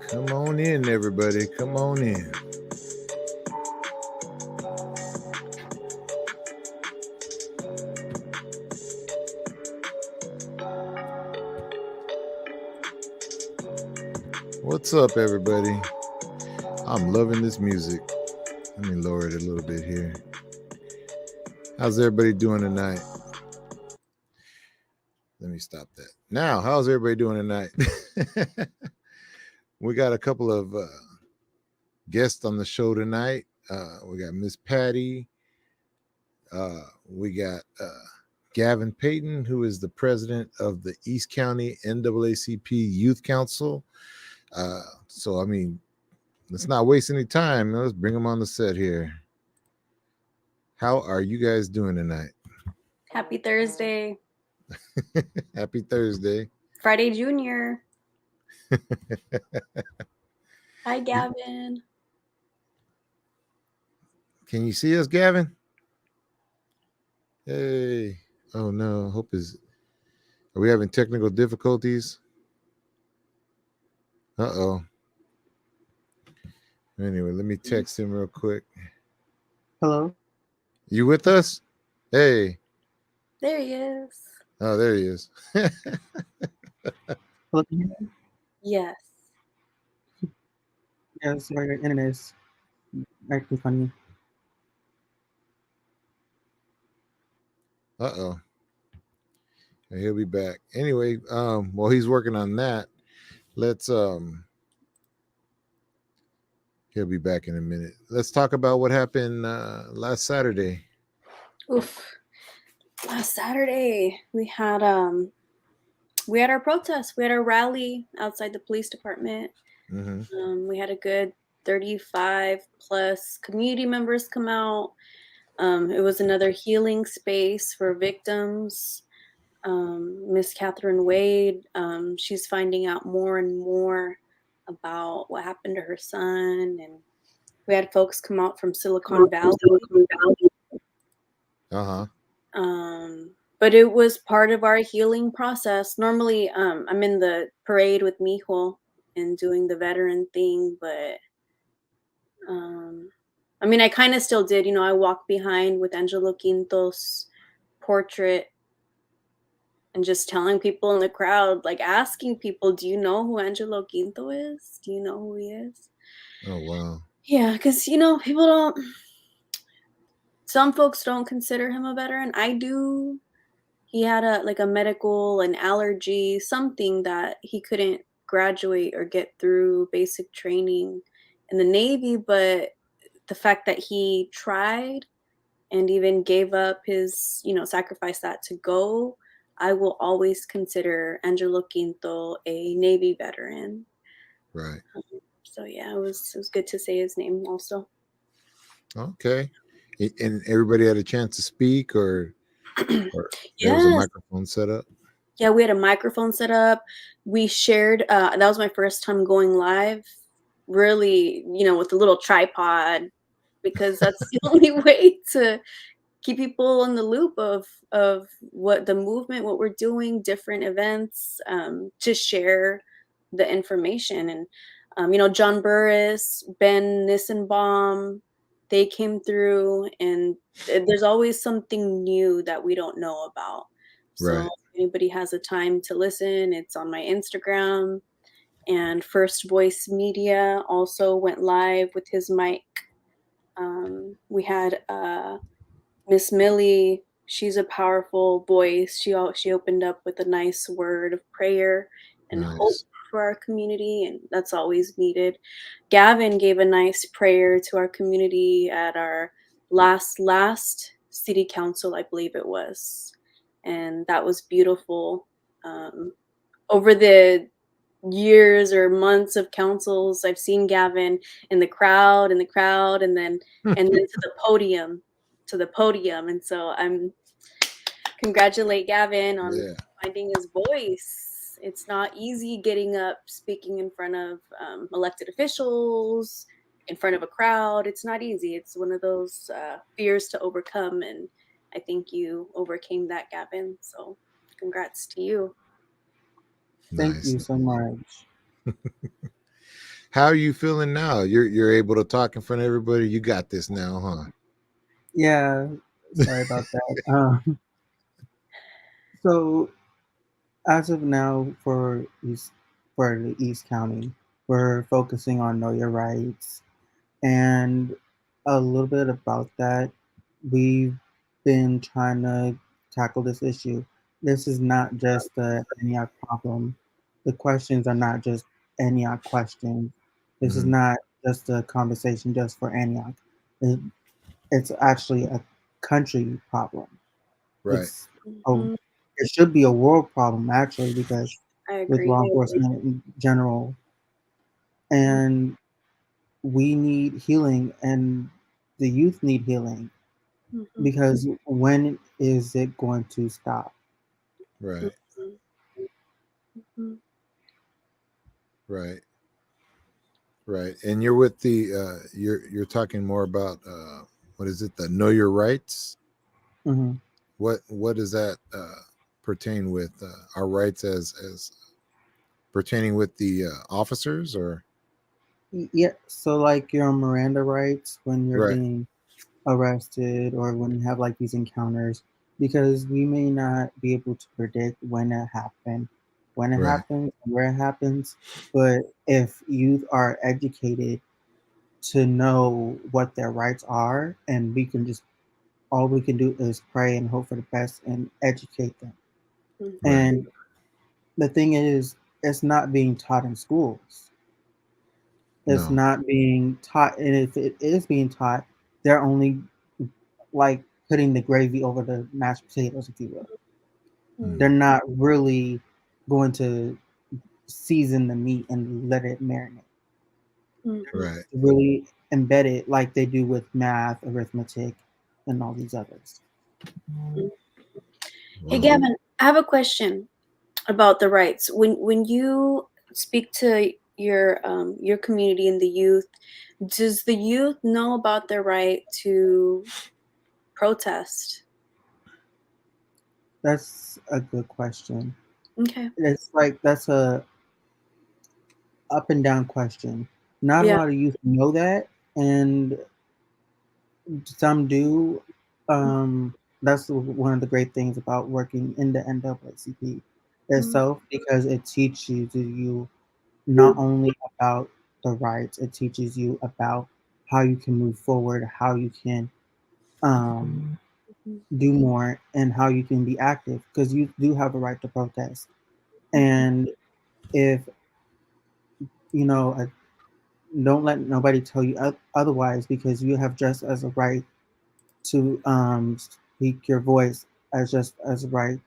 Come on in, everybody. Come on in. What's up, everybody? I'm loving this music. Let me lower it a little bit here. How's everybody doing tonight? Let me stop that. Now, how's everybody doing tonight? We got a couple of guests on the show tonight. We got Miss Patty. We got Gavin Payton, who is the president of the East County NAACP Youth Council. So, I mean, let's not waste any time. Let's bring them on the set here. How are you guys doing tonight? Happy Thursday. Happy Thursday. Friday Junior. Hi, Gavin. Can you see us, Gavin? Hey. Oh no. Are we having technical difficulties? Uh-oh. Anyway, let me text him real quick. Hello. You with us? Hey. There he is. Oh, there he is. Hello. Can you hear me? Yes. Yeah, sorry, your internet is acting funny. Uh-oh. He'll be back. Anyway, while he's working on that, let's he'll be back in a minute. Let's talk about what happened last Saturday. Oof. Last Saturday we had our protest. We had our rally outside the police department. Mm-hmm. We had a good 35 plus community members come out. It was another healing space for victims. Miss Catherine Wade, she's finding out more and more about what happened to her son, and we had folks come out from Silicon Valley. Uh-huh. But it was part of our healing process. Normally, I'm in the parade with Mijo and doing the veteran thing, but I mean, I kind of still did. You know, I walked behind with Angelo Quinto's portrait and just telling people in the crowd, like asking people, do you know who Angelo Quinto is? Do you know who he is? Oh, wow. Yeah, because, you know, some folks don't consider him a veteran. I do. He had a medical, an allergy, something that he couldn't graduate or get through basic training in the Navy. But the fact that he tried and even gave up his, sacrificed that to go, I will always consider Angelo Quinto a Navy veteran. Right. So yeah, it was good to say his name also. Okay. And everybody had a chance to speak, or there Yes. was a microphone set up? Yeah, we had a microphone set up. We shared, that was my first time going live, really, with a little tripod, because that's the only way to keep people in the loop of what the movement, what we're doing, different events, to share the information. And John Burris, Ben Nissenbaum, they came through, and there's always something new that we don't know about. So Right. if anybody has a time to listen, it's on my Instagram. And First Voice Media also went live with his mic. We had Miss Millie. She's a powerful voice. She opened up with a nice word of prayer and hope for our community, and that's always needed. Gavin gave a nice prayer to our community at our last city council, I believe it was, and that was beautiful. Over the years or months of councils, I've seen Gavin in the crowd, and then to the podium. to the podium. And so I'm congratulate Gavin on Yeah. finding his voice. It's not easy getting up, speaking in front of elected officials, in front of a crowd. It's not easy. It's one of those fears to overcome. And I think you overcame that, Gavin. So congrats to you. Thank Nice. you so much. How are you feeling now? You're able to talk in front of everybody. You got this now, huh? Yeah, sorry about that. So as of now, for the East County, we're focusing on Know Your Rights, and a little bit about that. We've been trying to tackle this issue. This is not just the ENIAC problem. The questions are not just ENIAC questions. This is Mhm. not just a conversation just for ENIAC. It, it's actually a country problem. Right. It's Mhm. it should be a world problem actually, because I with agree. law enforcement in general, and we need healing, and the youth need healing, Mhm. because when is it going to stop? Right. Mhm. Mhm. Right. Right. And you're with the you're talking more about what is it? The Know Your Rights? Hmm. What does that pertain with our rights as pertaining with the officers or Yeah, so like your Miranda rights when you're right? being arrested or when you have like these encounters, because we may not be able to predict when it Right. happens, and where it happens. But if youth are educated to know what their rights are, and we can just all we can do is pray and hope for the best and educate them. Mhm. Right. And the thing is, it's not being taught in schools. It's No. not being taught, and if it is being taught, they're only like putting the gravy over the mashed potatoes, if you will. They're Mm. Mhm. not really going to season the meat and let it marinate. Mhm. Right. Really embed it like they do with math, arithmetic, and all these others. Hey, Wow. Gavin, I have a question about the rights. When you speak to your community and the youth, does the youth know about their right to protest? That's a good question. Okay. It's like that's a up and down question. Not a Yeah. lot of youth know that, and some do. That's one of the great things about working in the NAACP Mhm. itself, because it teaches you not only about the rights, it teaches you about how you can move forward, how you can um, Mhm. do more, and how you can be active, because you do have a right to protest. Mhm. And if you know, don't let nobody tell you otherwise, because you have just as a right to speak your voice as just as right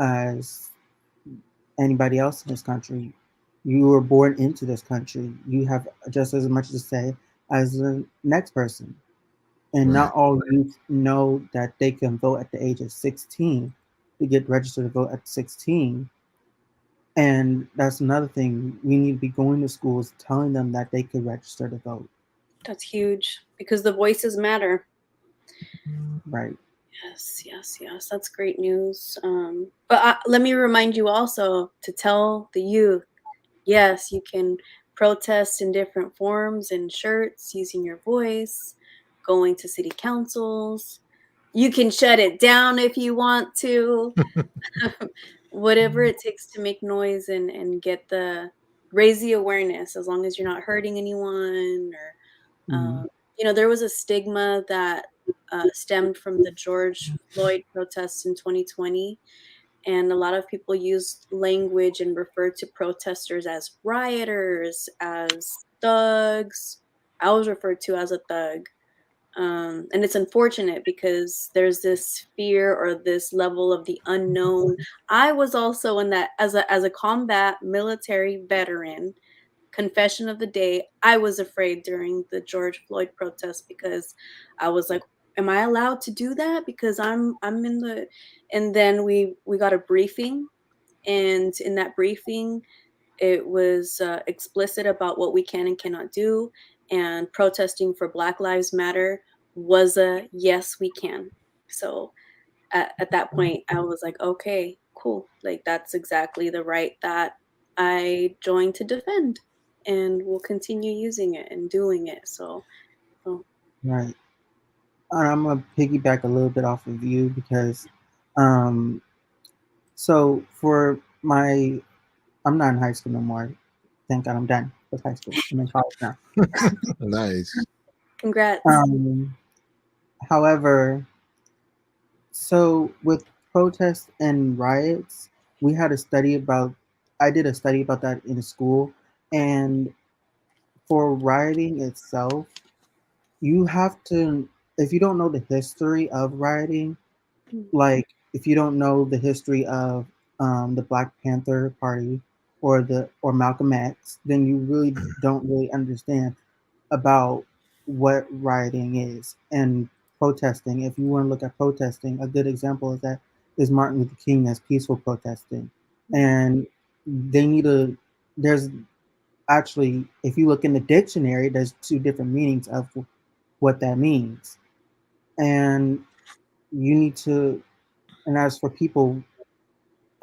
as anybody else in this country. You were born into this country. You have just as much to say as the next person. And Right. not all youth know that they can vote at the age of 16, to get registered to vote at 16. And that's another thing. We need to be going to schools telling them that they could register to vote. That's huge because the voices matter. Right. Yes, yes, yes. That's great news. But let me remind you also to tell the youth, yes, you can protest in different forms and shirts, using your voice, going to city councils. You can shut it down if you want to. Whatever it takes to make noise and get the raise the awareness, as long as you're not hurting anyone or Mhm. there was a stigma that stemmed from the George Floyd protests in 2020, and a lot of people used language and referred to protesters as rioters, as thugs. I was referred to as a thug. And it's unfortunate because there's this fear or this level of the unknown. I was also in that as a combat military veteran. Confession of the day, I was afraid during the George Floyd protest because I was like, am I allowed to do that? Because I'm in the, and then we got a briefing, and in that briefing, it was explicit about what we can and cannot do, and protesting for Black Lives Matter was a yes, we can. So at that point, I was like, okay, cool. Like that's exactly the right that I joined to defend, and will continue using it and doing it. So Right. And I'm gonna piggyback a little bit off of you because, um, so for my, I'm not in high school no more. Thank God I'm done with high school. I'm in college now. Nice. congrats. However, so with protests and riots, we had a study about. I did a study about that in school, and for rioting itself, you have to. If you don't know the history of rioting, like if you don't know the history of the Black Panther Party or Malcolm X, then you really don't really understand about what rioting is and protesting. If you want to look at protesting, a good example is that is Martin Luther King as peaceful protesting, and they need to. There's actually, if you look in the dictionary, there's two different meanings of what that means, and you need to. And as for people,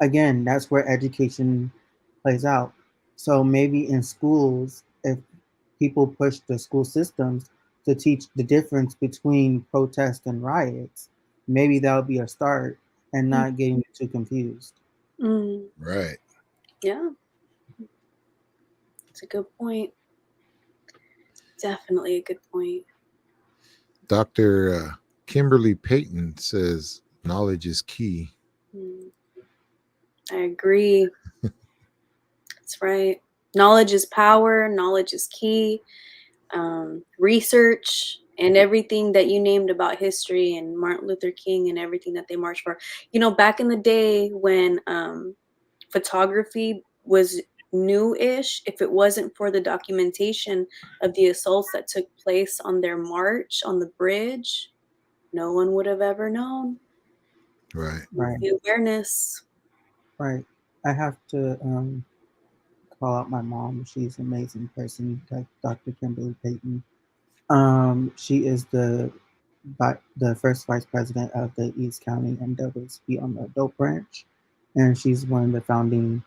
again, that's where education plays out. So maybe in schools, if people push the school systems to teach the difference between protest and riots, maybe that would be a start and not getting too confused. Mm, Right. yeah, it's a good point. Definitely a good point. Dr. Kimberly Payton says knowledge is key. Mm, I agree. That's right. Knowledge is power. Knowledge is key. Research and everything that you named about history and Martin Luther King and everything that they marched for. You know, back in the day when photography was new-ish, if it wasn't for the documentation of the assaults that took place on their march on the bridge, no one would have ever known. Right. Right, The awareness. right. I have to call out my mom. She's an amazing person, Dr. Kimberly Payton. She is the first vice president of the East County NAACP on the adult branch, and she's one of the founding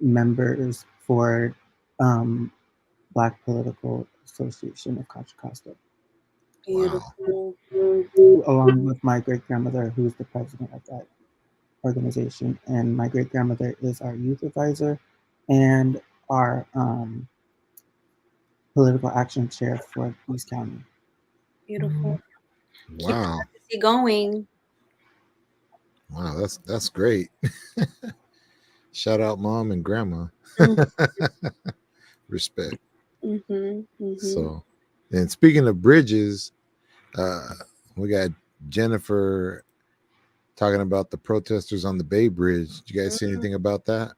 members for Black Political Association of Contra Costa, Wow. Beautiful. along with my great grandmother, who's the president of that organization. And my great grandmother is our youth advisor and our political action chair for East County. Beautiful. Keep the Wow. legacy going. Wow. That's great. Shout out mom and grandma. Respect. Mm-hmm, mm-hmm. So, and speaking of bridges, uh, we got Jennifer talking about the protesters on the Bay Bridge. Did you guys see anything about that?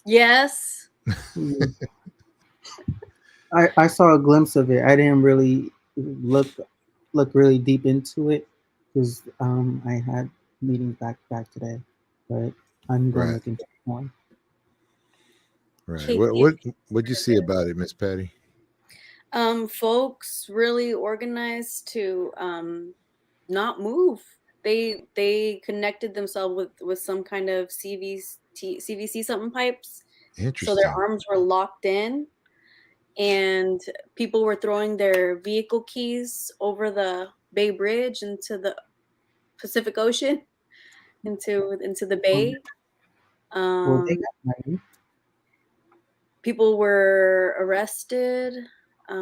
Yes. I saw a glimpse of it. I didn't really look really deep into it because I had meetings back today, but I'm going to Right. look into it more. Right. Okay, What'd you see about it, Miss Patty? folks really organized to not move. They connected themselves with some kind of CVC something pipes, so their Interesting. arms were locked in, and people were throwing their vehicle keys over the Bay Bridge into the Pacific Ocean, into the bay. Well, they Um, got money. people were arrested, but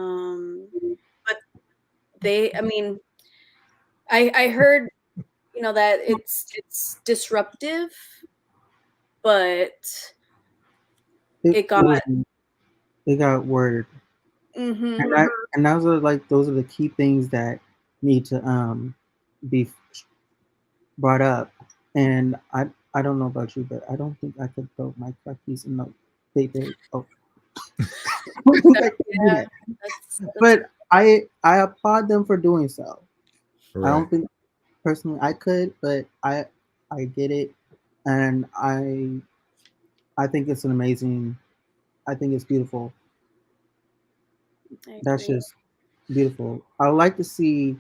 I mean, I heard, that it's disruptive, but it got It got word, mhm. and those are the key things that need to be brought up. And I don't know about you, but I don't think I could throw my car keys in the paper. Oh, I don't think I could do Yeah, that. that's But I applaud them for doing so. I Right. don't think personally I could, but I get it, and I think it's an amazing. I think it's beautiful. I That's agree. just beautiful. I would like to see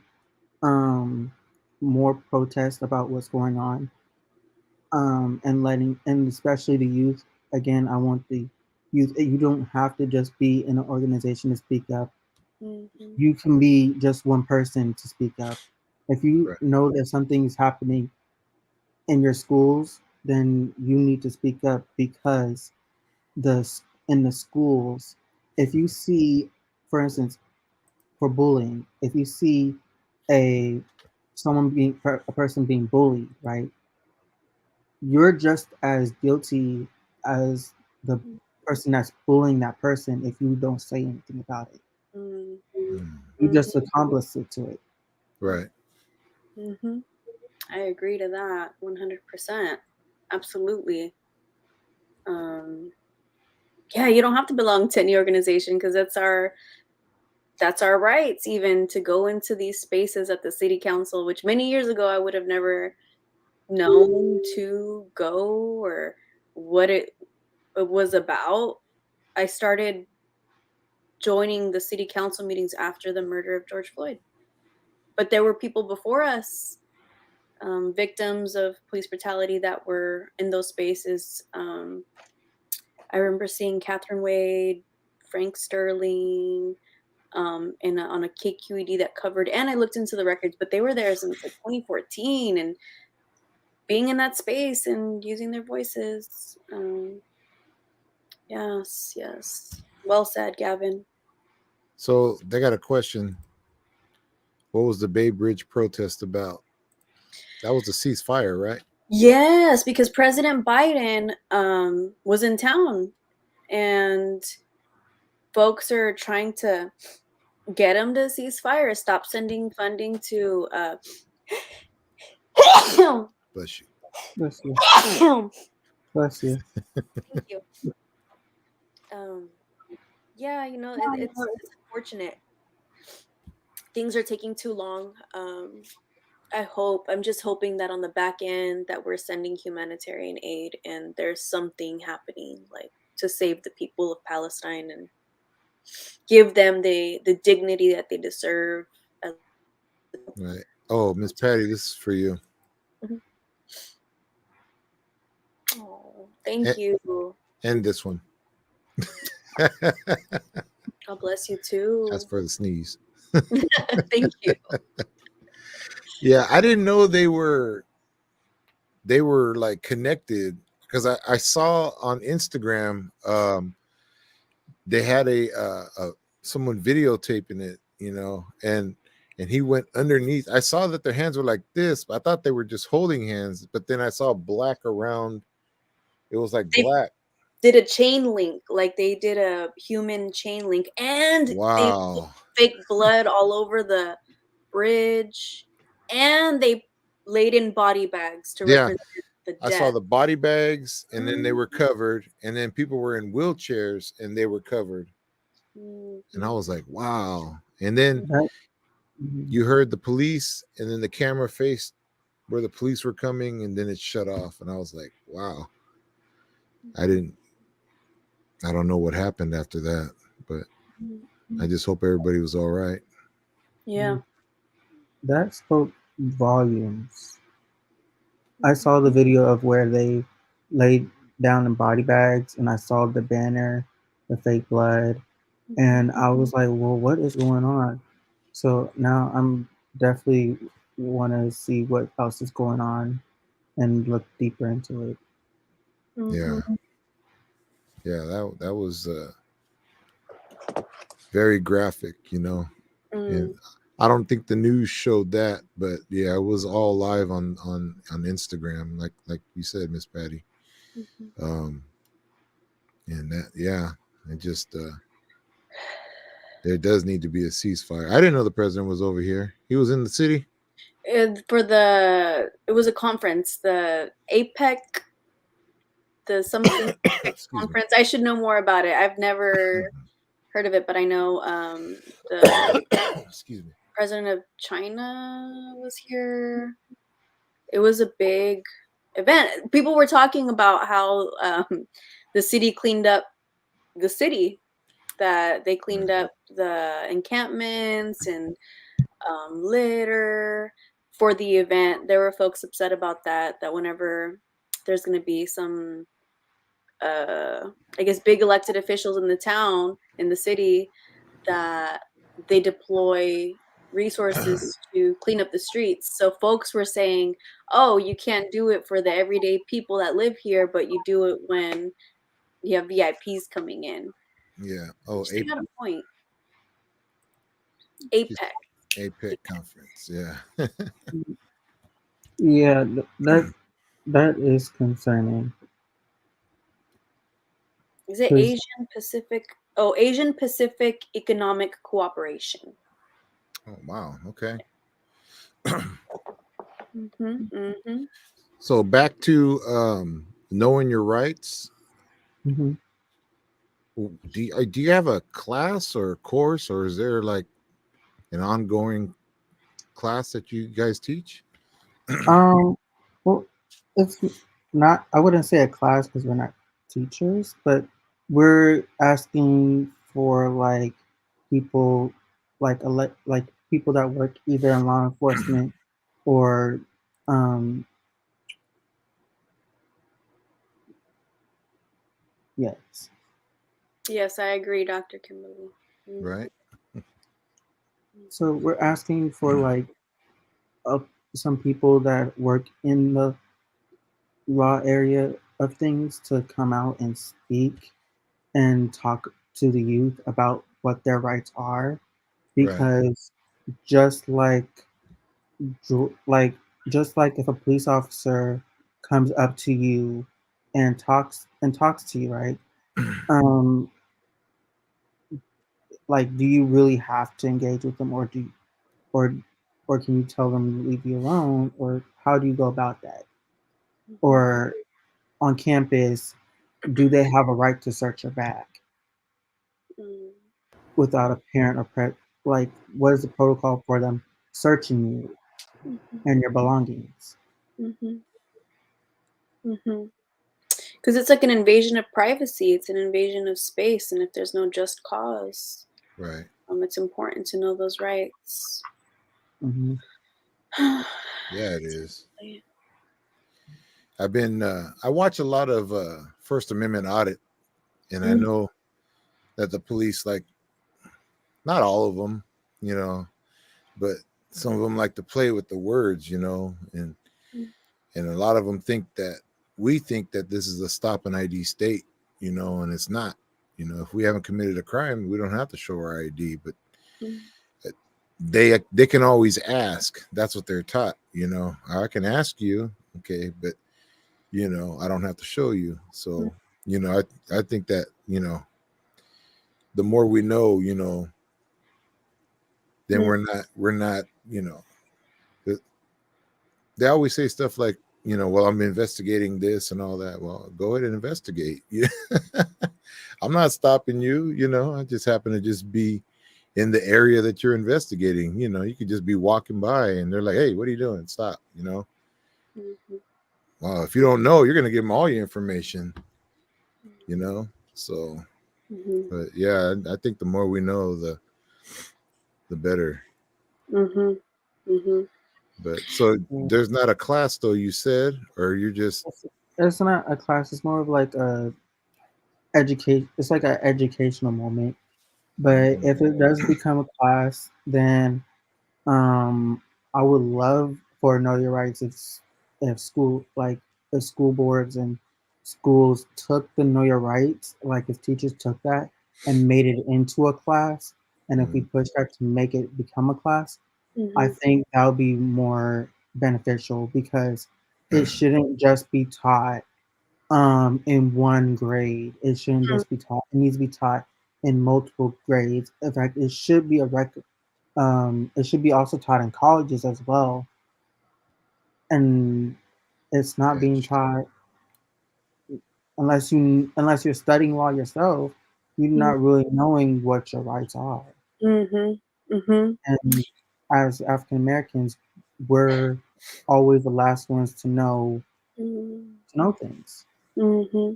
um, more protest about what's going on, and especially the youth. Again, I want the youth. You don't have to just be in an organization to speak up. Mm-hmm. You can be just one person to speak up. If you Right. know that something is happening in your schools, then you need to speak up because in the schools, if you see, for instance, for bullying, if you see a a person being bullied, right? You're just as guilty as the person that's bullying that person if you don't say anything about it. Mm. You just accomplice it to it. Right. Mm-hmm. I agree to that 100%. Absolutely. Um, yeah, you don't have to belong to any organization because that's our rights even to go into these spaces at the city council, which many years ago I would have never known to go or what it was about. I started joining the city council meetings after the murder of George Floyd. But there were people before us, victims of police brutality that were in those spaces. I remember seeing Catherine Wade, Frank Sterling, on a KQED that covered, and I looked into the records, but they were there since like 2014 and being in that space and using their voices. Yes, yes. Well said, Gavin. So they got a question. What was the Bay Bridge protest about? That was the ceasefire, right? Yes, because President Biden was in town and folks are trying to get him to cease fire, stop sending funding to Bless you. Bless you. thank Bless you. you. Um, yeah, it's unfortunate. Things are taking too long. I'm just hoping that on the back end that we're sending humanitarian aid and there's something happening like to save the people of Palestine and give them the dignity that they deserve. As- Right. Oh, Miss Patty, this is for you. Mhm. Oh, thank And, you. and this one. That's God bless you too. for the sneeze. Thank you. Yeah, I didn't know they were like connected because I saw on Instagram they had a someone videotaping it, and he went underneath. I saw that their hands were like this, but I thought they were just holding hands, but then I saw black around. It was like They black. did a chain link, like they did a human chain link, and they put Wow. fake blood all over the bridge, and they laid in body bags to Yeah, represent the I saw death. the body bags, and then they Mhm, were covered, and then people were in wheelchairs and they were covered, and I mhm, was like, wow. And then That, mhm. you heard the police, and then the camera faced where the police were coming, and then it shut off, and I was like, wow. I didn't. I don't know what happened after that, but mhm. I just hope everybody was all right. Yeah. That spoke volumes. I saw the video of where they laid down in body bags, and I saw the banner, the fake blood, and I was like, "Well, what is going on?" So now I'm definitely want to see what else is going on and look deeper into it. Yeah, Mhm. yeah. That was very graphic. And Mm, I don't think the news showed that, but yeah, it was all live on Instagram, like you said, Miss Patty. mhm. Um, and that, yeah, it just there does need to be a ceasefire. I didn't know the president was over here. He was in the city. It was a conference, the APEC, the something Excuse me. conference. I should know more about it. I've never heard of it, but I know the Excuse me. president of China was here. It was a big event. People were talking about how the city cleaned up the city, that they cleaned up the encampments and litter for the event. There were folks upset about that, that whenever there's going to be some, I guess, big elected officials in the town, in the city, that they deploy resources to clean up the streets. So folks were saying, oh, you can't do it for the everyday people that live here, but you do it when you have VIPs coming in. Yeah. Oh, They got a point. APEC. APEC conference. Yeah. Yeah, that is concerning. Is it 'Cause- Asian Pacific? Oh, Asian Pacific Economic Cooperation. Oh wow. Okay. So back to knowing your rights. Mhm. Do you have a class or a course, or is there like an ongoing class that you guys teach? Well, it's not. I wouldn't say a class because we're not teachers, but we're asking for like people, like people that work either in law enforcement or um yes. Yes, I agree, Dr. Kimberly. Right. So we're asking for like uh, some people that work in the law area of things to come out and speak and talk to the youth about what their rights are, Right. because just like dr- like just like if a police officer comes up to you and talks to you, right? um like, do you really have to engage with them, or or can you tell them to leave you alone, or how do you go about that? Or on campus, do they have a right to search your bag Mm. without a parent or like, what is the protocol for them searching you and your belongings? Because it's like an invasion of privacy. It's an invasion of space, and if there's no just cause, Right. it's important to know those rights. Hmm. Yeah, it is. I watch a lot of First Amendment audit, and I know that the police, like, not all of them, but some of them like to play with the words, and a lot of them think that we think that this is a stop and ID state, and it's not. If we haven't committed a crime, we don't have to show our ID, but they can always ask. That's what they're taught. I can ask you, okay, but I don't have to show you. So I think that the more we know, then we're not they always say stuff like, well, I'm investigating this and all that. Well, go ahead and investigate. I'm not stopping you. I just happen to just be in the area that you're investigating. You could just be walking by and they're like, hey, what are you doing? Stop. Well, if you don't know, you're going to give them all your information, so but yeah, I think the more we know, the better. But so there's not a class though, you said, or you're just It's not a class, it's more of like a it's like an educational moment. But if it does become a class, then I would love for Know Your Rights if school boards and schools took the Know Your Rights, like if teachers took that and made it into a class, and if we push that to make it become a class, I think that would be more beneficial, because it shouldn't just be taught in one grade. It shouldn't just be taught. It needs to be taught in multiple grades. In fact, it should be a record. It should be also taught in colleges as well, and it's not being taught unless you're studying law yourself. You're not really knowing what your rights are. And as African Americans, we're always the last ones to know things. Mm-hmm.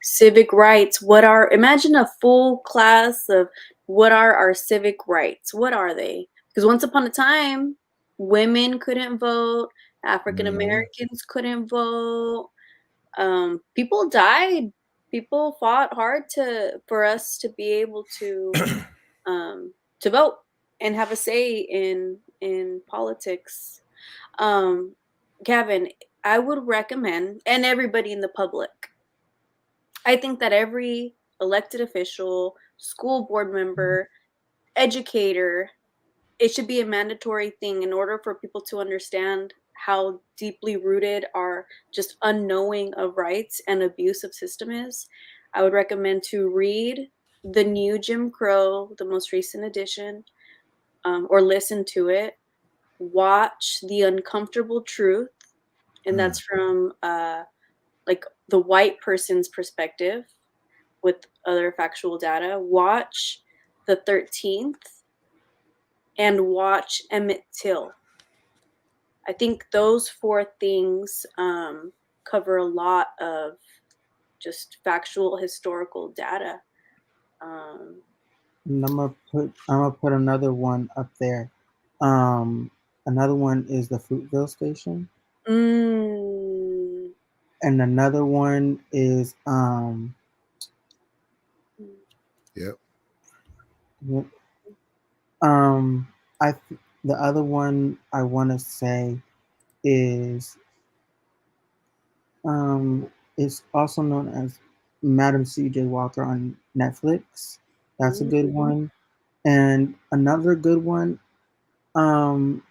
Civic rights. Imagine a full class of what are our civic rights? What are they? Because once upon a time, women couldn't vote, African Mhm. Americans couldn't vote. People died. People fought hard for us to be able to vote and have a say in politics. Um, Gavin, I would recommend, and everybody in the public, I think that every elected official, school board member, educator, it should be a mandatory thing in order for people to understand how deeply rooted our just unknowing of rights and abuse of system is. I would recommend to read the new Jim Crow, the most recent edition, or listen to it. Watch The Uncomfortable Truth, and Mm. that's from like the white person's perspective with other factual data. Watch The 13th and watch Emmett Till. I think those four things cover a lot of just factual historical data. Um, And I'm gonna put another one up there. Um, Another one is the Fruitville Station, mm, and another one is Yep. yep, um the other one I want to say is it's also known as Madam C.J. Walker on Netflix. That's a mm, good one. And another good one, um,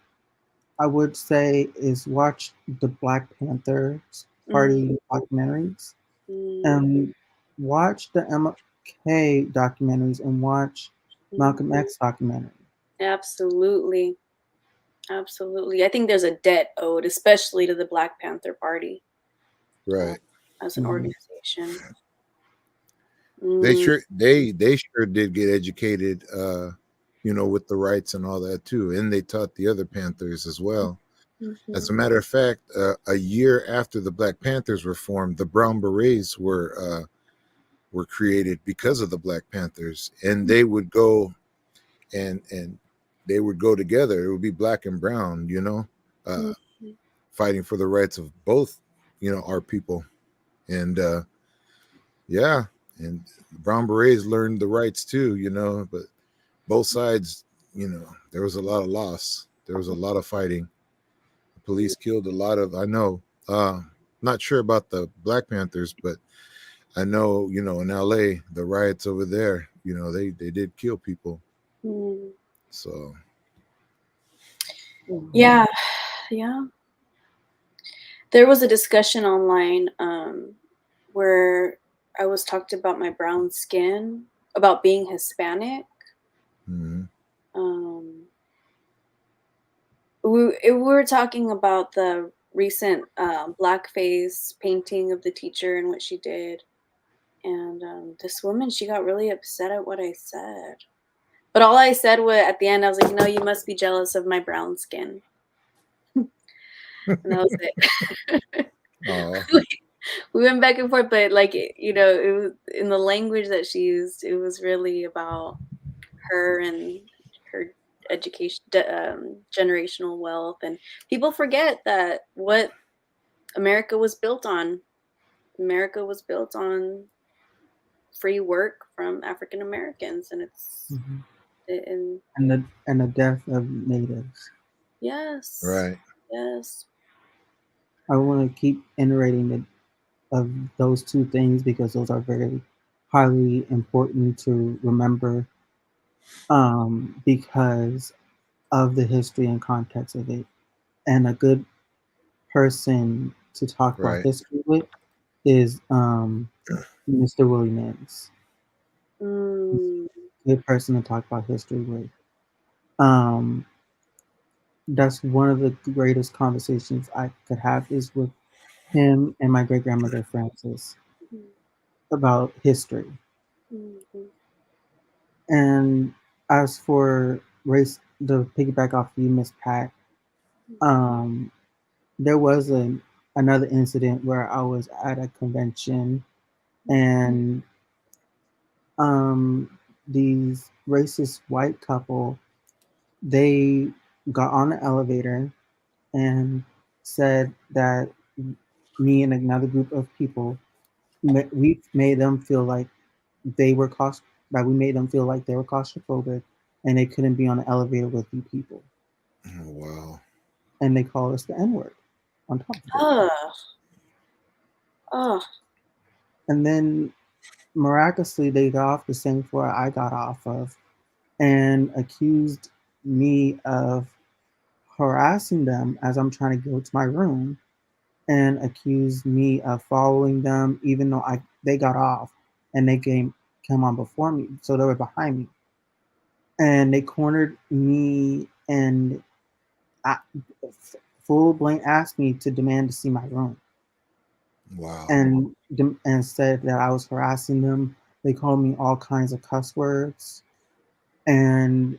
I would say, is watch the Black Panthers mm, Party documentaries, mm, and watch the MLK documentaries, and watch mm. Malcolm X documentary. Absolutely. Absolutely. I think there's a debt owed, especially to the Black Panther Party uh, Right. as an Mhm. organization. They Mm, sure they sure did get educated, with the rights and all that too, and they taught the other Panthers as well. As mhm, a matter of fact, a year after the Black Panthers were formed, the Brown Berets were created because of the Black Panthers, and they would go and they would go together. It would be black and brown, uh, mhm, fighting for the rights of both, our people, and yeah, and the Brown Berets learned the rights too, but both sides, there was a lot of loss. There was a lot of fighting. The police killed a lot of. I know. Not sure about the Black Panthers, but I know, in LA, the riots over there, they did kill people. mm. So Yeah, yeah. There was a discussion online where I was talked about my brown skin, about being Hispanic. mhm, Um, we were talking about the recent blackface painting of the teacher and what she did. And this woman, she got really upset at what I said. But all I said was at the end, I was like, you must be jealous of my brown skin. And that was it. oh, We went back and forth, but like, it was in the language that she used, it was really about her and her education, generational wealth. And people forget that what America was built on. America was built on free work from African Americans, and Mhm. and And the death of natives. yes, right, yes. I want to keep iterating of those two things because those are very highly important to remember, because of the history and context of it. And a good person to talk about right, history with is Mr. Willie Nance. Mm, Good person to talk about history with. Um, that's one of the greatest conversations I could have is with him and my great grandmother Frances mhm, about history. mhm, And as for race the piggyback off you, Miss Pat, there was another incident where I was at a convention and these racist white couple, they got on the elevator and said that me and another group of people, we made them feel like they were that we made them feel like they were claustrophobic and they couldn't be on the elevator with you people. Oh, wow. And they called us the N-word on top of it. Oh. Oh. And then miraculously, they got off the same floor I got off of and accused me of harassing them as I'm trying to go to my room and accused me of following them even though they got off and they came on before me. So they were behind me. And they cornered me and full blank asked me to demand to see my room. Wow. And said that I was harassing them. They called me all kinds of cuss words. And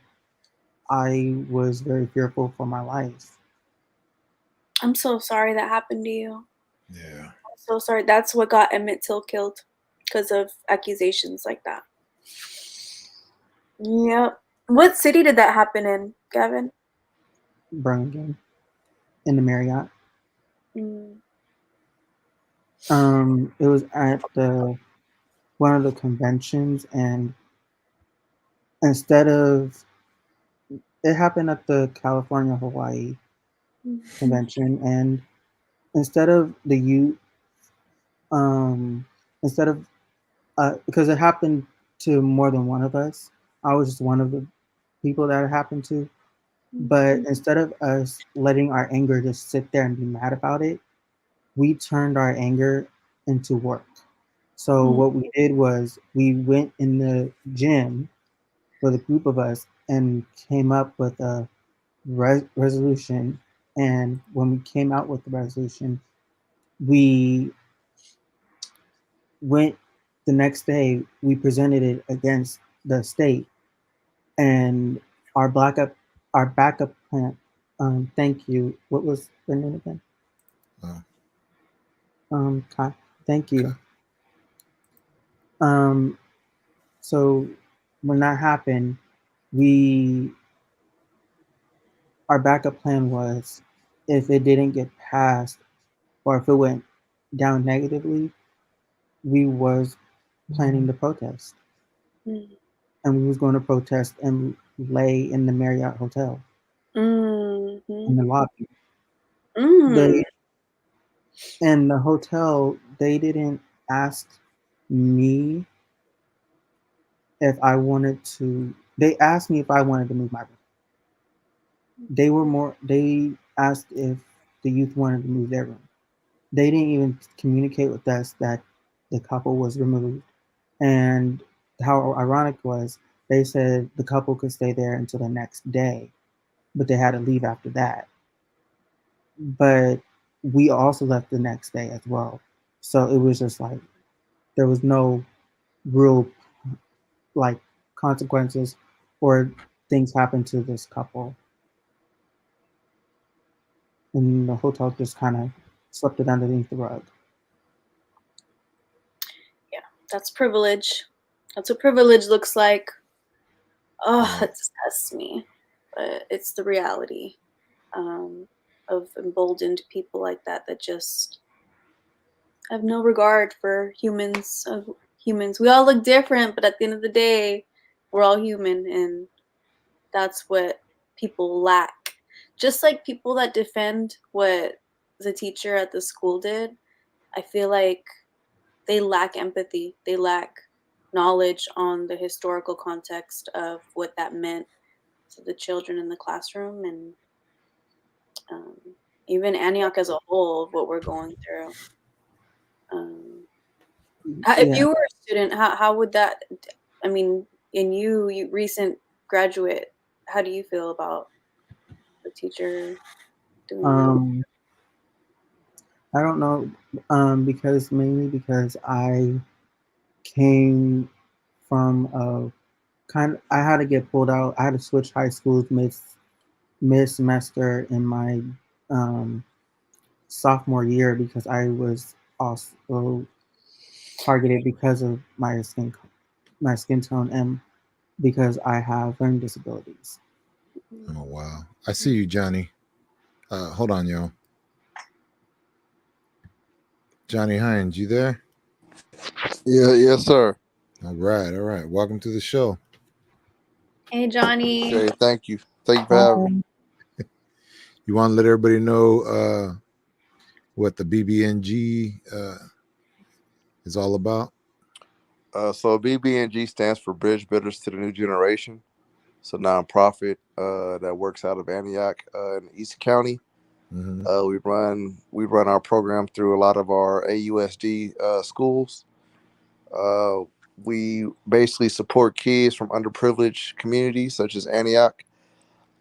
I was very fearful for my life. I'm so sorry that happened to you. Yeah. I'm so sorry. That's what got Emmett Till killed, because of accusations like that. Yep. What city did that happen in, Gavin? Birmingham, in the Marriott. Mm. It was at one of the conventions, and instead of it happened at the California Hawaii convention, and instead of the youth, instead of because it happened to more than one of us, I was just one of the people that it happened to. But instead of us letting our anger just sit there and be mad about it, we turned our anger into work. So what we did was we went in the gym with a group of us and came up with a resolution. And when we came out with the resolution, we went the next day, we presented it against the state, and our backup plan. Thank you. What was the name again? Kai, thank you. So when that happened, our backup plan was if it didn't get passed or if it went down negatively, we was planning to protest. And we was going to protest and lay in the Marriott Hotel in the lobby. And the hotel, they didn't ask me if I wanted to. They asked me if I wanted to move my room. They asked if the youth wanted to move their room. They didn't even communicate with us that the couple was removed. And how ironic was, they said the couple could stay there until the next day, but they had to leave after that. But we also left the next day as well. So it was just like, there was no real like consequences or things happened to this couple. And the hotel just kind of swept it underneath the rug. Yeah, that's privilege. That's what privilege looks like. Oh, it disgusts me, but it's the reality of emboldened people like that just have no regard for humans. We all look different, but at the end of the day, we're all human, and that's what people lack. Just like people that defend what the teacher at the school did, I feel like they lack empathy. They lack knowledge on the historical context of what that meant to the children in the classroom, and even Antioch as a whole, of what we're going through. If you were a student, how would that? I mean, in you recent graduate, how do you feel about the teacher doing that? I don't know, mainly because I came from I had to get pulled out. I had to switch high schools mid semester in my sophomore year because I was also targeted because of my skin tone and because I have learning disabilities. Oh wow. I see you, Johnny. Hold on, y'all. Johnny Hines, you there? Yeah, yes, sir. All right, all right. Welcome to the show. Hey, Johnny. Okay, thank you. Thank you for having me. You want to let everybody know what the BBNG is all about? So BBNG stands for Bridge Builders to the New Generation. It's a nonprofit that works out of Antioch in East County. Mm-hmm. We run our program through a lot of our AUSD schools. We basically support kids from underprivileged communities such as Antioch,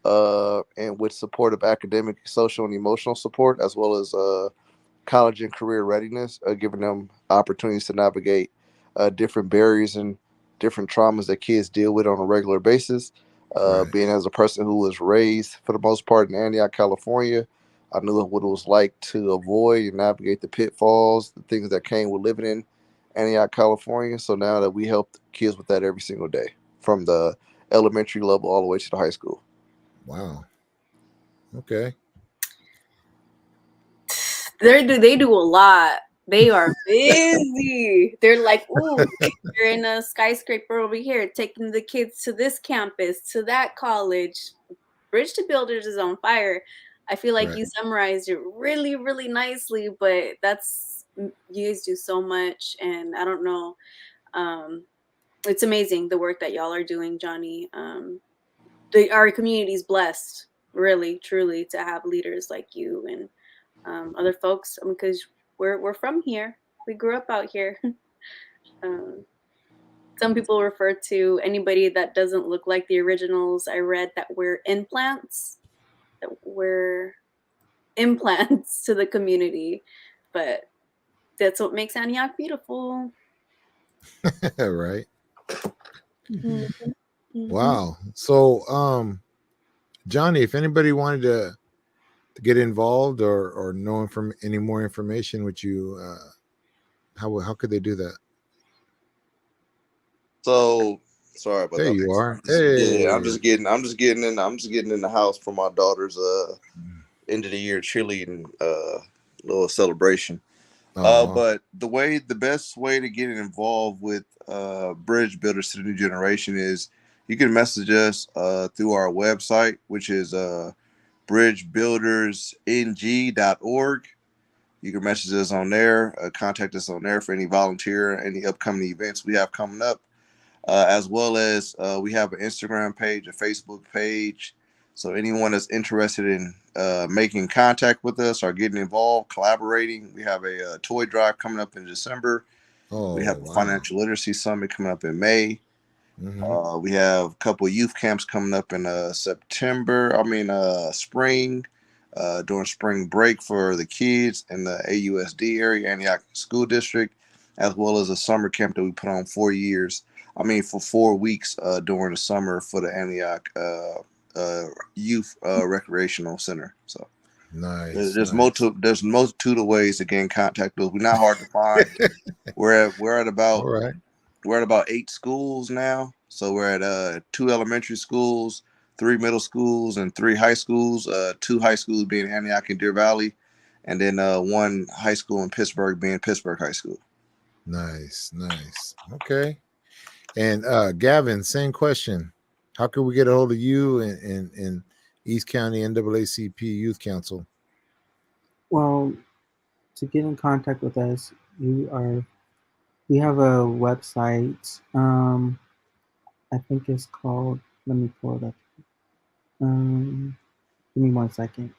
and with support of academic, social, and emotional support, as well as college and career readiness, giving them opportunities to navigate different barriers and different traumas that kids deal with on a regular basis. Right. Being as a person who was raised, for the most part, in Antioch, California, I knew what it was like to avoid and navigate the pitfalls, the things that came with living in Antioch, California. So now that we help kids with that every single day, from the elementary level all the way to the high school. Wow. Okay. They do a lot. They are busy. They're like, ooh, they're in a skyscraper over here, taking the kids to this campus, to that college. Bridge to Builders is on fire. I feel like Right. you summarized it really, really nicely, but you guys do so much, and I don't know. It's amazing the work that y'all are doing, Johnny. Our community is blessed, really, truly, to have leaders like you and other folks, because we're from here. We grew up out here. Some people refer to anybody that doesn't look like the originals. I read that we're implants, to the community, but that's what makes Antioch beautiful. Right. Mhm. Mhm. Wow. So, Johnny, if anybody wanted to get involved or know any more information, would you how could they do that? So sorry about There that. you are. Hey. I'm just getting in the house for my daughter's end of the year cheerleading little celebration. Oh, But the best way to get involved with Bridge Builders to the New Generation is you can message us through our website, which is bridgebuildersng.org. You can message us on there, contact us on there for any volunteer, any upcoming events we have coming up, as well as we have an Instagram page, a Facebook page. So anyone that's interested in making contact with us or getting involved, collaborating, we have a toy drive coming up in December. We have a wow. financial literacy summit coming up in May. Mm-hmm. We have a couple of youth camps coming up in spring, during spring break for the kids in the AUSD area, Antioch School District, as well as a summer camp that we put on for 4 weeks during the summer for the Antioch Youth Recreational Center. So Nice. there's multitude of ways to get in contact with us. We're not hard to find. We're at All right. we're at about 8 schools now. So we're at 2 elementary schools, 3 middle schools, and 3 high schools. 2 high schools being Antioch and Deer Valley, and then 1 high school in Pittsburgh being Pittsburgh High School. Nice. Okay. And Gavin, same question. How can we get a hold of you in East County NAACP Youth Council? Well, to get in contact with us, we have a website. I think it's called. Let me pull it up. Give me 1 second.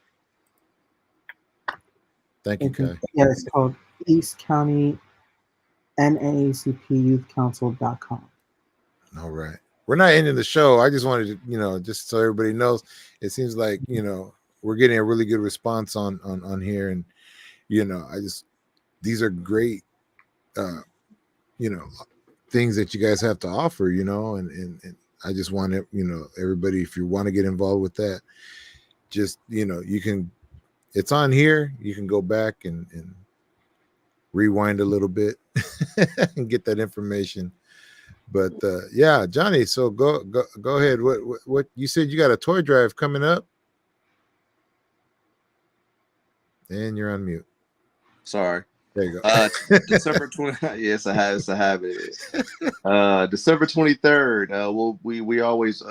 Thank you, Kai. Yeah, it's called East County NAACP Youth Council.com. All right. We're not ending the show. I just wanted to, just so everybody knows, it seems like, we're getting a really good response on here. And, these are great, things that you guys have to offer, and I just want to, everybody, if you want to get involved with that, just you can. It's on here. You can go back and rewind a little bit and get that information. But yeah, Johnny. So go ahead. What you said? You got a toy drive coming up, and you're on mute. Sorry. There you go. December 20. Yes, I have. It's a habit. December 23rd. We always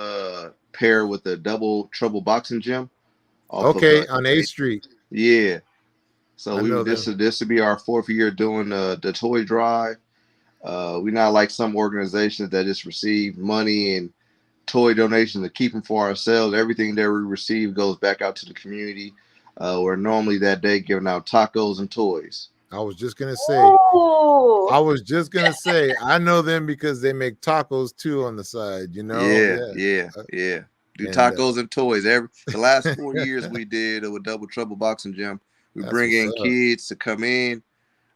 pair with the Double Trouble Boxing Gym. Okay, on 8th Street. Yeah. So this would be our 4th year doing the toy drive. We're not like some organizations that just receive money and toy donations to keep them for ourselves. Everything that we receive goes back out to the community. We're normally that day giving out tacos and toys. I was just gonna say. Oh. I know them because they make tacos too on the side. Yeah. Do tacos and toys. The last 4 years we did with Double Trouble Boxing Gym. We bring in kids to come in.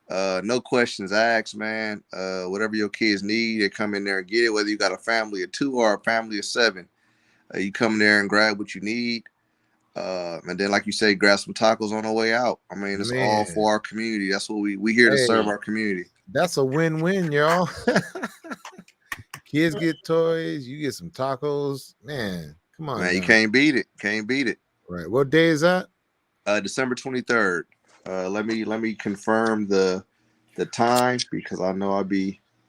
No questions asked, man. Whatever your kids need, they come in there and get it. Whether you got a family of 2 or a family of 7, you come in there and grab what you need. And then, like you say, grab some tacos on the way out. I mean, it's all for our community. That's what we here to serve our community. That's a win-win, y'all. Kids get toys, you get some tacos. Man, come on. Man, you can't beat it. Can't beat it. Right. What day is that? December 23rd. Let me confirm the time because I know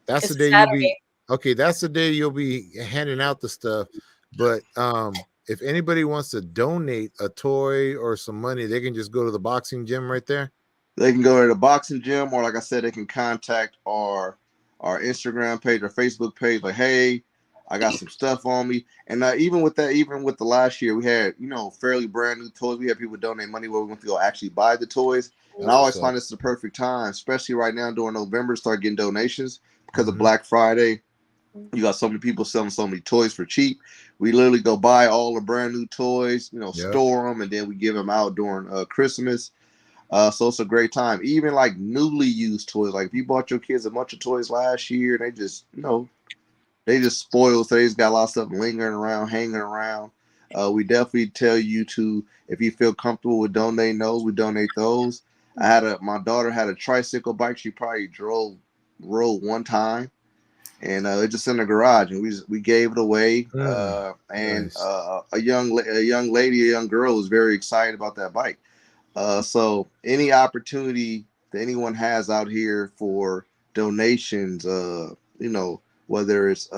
that's the day Saturday. You'll be okay. That's the day you'll be handing out the stuff. But if anybody wants to donate a toy or some money, they can just go to the boxing gym right there. They can go to the boxing gym, or like I said, they can contact our Instagram page or Facebook page. Like, hey, I got some stuff on me. And even with the last year, we had fairly brand new toys. We had people donate money where we went to go actually buy the toys. And I always find this is the perfect time, especially right now during November, start getting donations because of Black Friday. You got so many people selling so many toys for cheap. We literally go buy all the brand new toys, store them, and then we give them out during Christmas. So it's a great time. Even like newly used toys. Like if you bought your kids a bunch of toys last year, they just, they just spoiled. So they just got a lot of stuff lingering around, hanging around. We definitely tell you to, if you feel comfortable with donating those, we donate those. My daughter had a tricycle bike. She probably rode one time. And it's just in the garage, and we gave it away. Nice. A young girl was very excited about that bike. So any opportunity that anyone has out here for donations, whether it's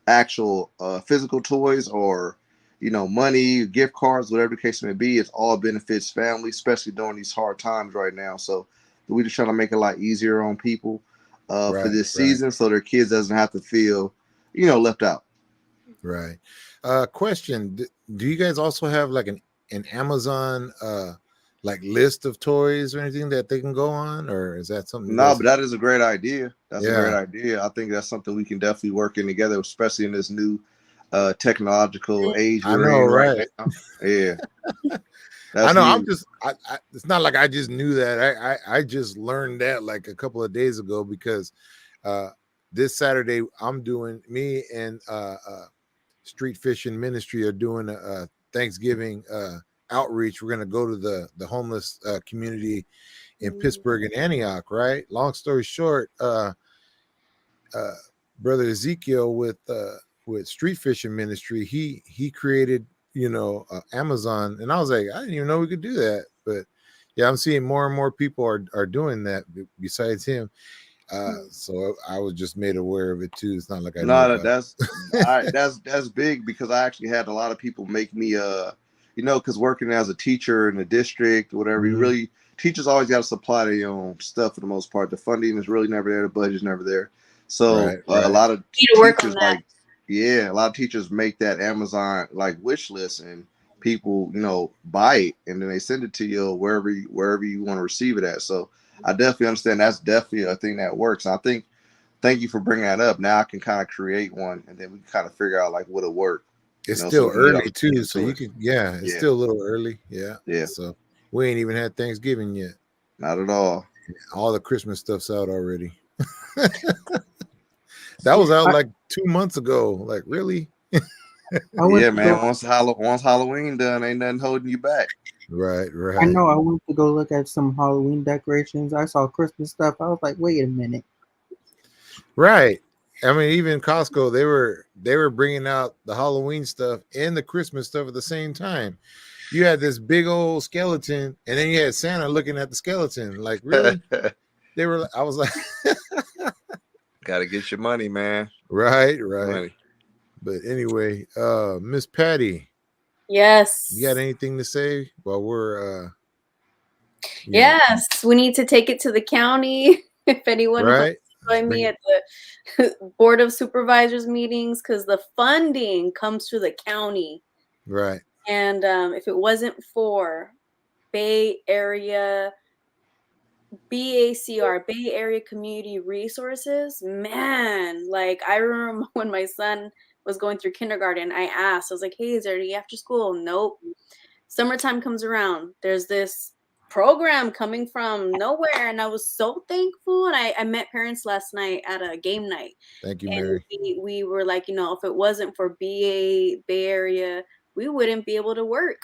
actual physical toys or money, gift cards, whatever the case may be, it all benefits family, especially during these hard times right now. So we just trying to make it a lot easier on people. For this season, so their kids doesn't have to feel, left out. Right. Question: do you guys also have like an Amazon like list of toys or anything that they can go on, or is that something? No, but that is a great idea. That's a great idea. I think that's something we can definitely work in together, especially in this new technological age we're in right now. Yeah. I know. Huge. It's not like I just knew that. I just learned that like a couple of days ago because this Saturday me and Street Fishing Ministry are doing a Thanksgiving outreach. We're going to go to the homeless community in Pittsburgh and Antioch. Right. Long story short, Brother Ezekiel with Street Fishing Ministry, he created Amazon, and I was like, I didn't even know we could do that. But yeah, I'm seeing more and more people are doing that besides him. So I was just made aware of it too. It's not like that's big because I actually had a lot of people make me because working as a teacher in the district, whatever, you really teachers always got to supply their own stuff for the most part. The funding is really never there, the budget's never there. So a lot of teachers a lot of teachers make that Amazon like wish list, and people, buy it, and then they send it to you wherever you want to receive it at. So I definitely understand that's definitely a thing that works. And I think, thank you for bringing that up. Now I can kind of create one, and then we can kind of figure out like what'll work. It's still early too, so you can it's still a little early. Yeah. So we ain't even had Thanksgiving yet. Not at all. All the Christmas stuff's out already. That was out like 2 months ago. Like, really? I went Yeah, to man. go, Once Halloween done, ain't nothing holding you back. Right, I right, know I went to go look at some Halloween decorations. I saw Christmas stuff. I was like, wait a minute. right. I mean, even Costco, they were bringing out the Halloween stuff and the Christmas stuff at the same time. You had this big old skeleton, and then you had Santa looking at the skeleton. Like, really? They were. I was like, Got to get your money, man. right, Your right. money. But anyway, Miss Patty, Yes. you got anything to say while we're you know, Yes, we need to take it to the county. If anyone wants right? to join Bring me it, at the board of supervisors meetings, because the funding comes through the county. right. And if it wasn't for Bay Area BACR, Bay Area Community Resources, man, like I remember when my son was going through kindergarten, I asked, I was like, hey, is there any after school? Nope. Summertime comes around. There's this program coming from nowhere, and I was so thankful. And I met parents last night at a game night, Thank you, and Mary. we were like, if it wasn't for Bay Area, we wouldn't be able to work.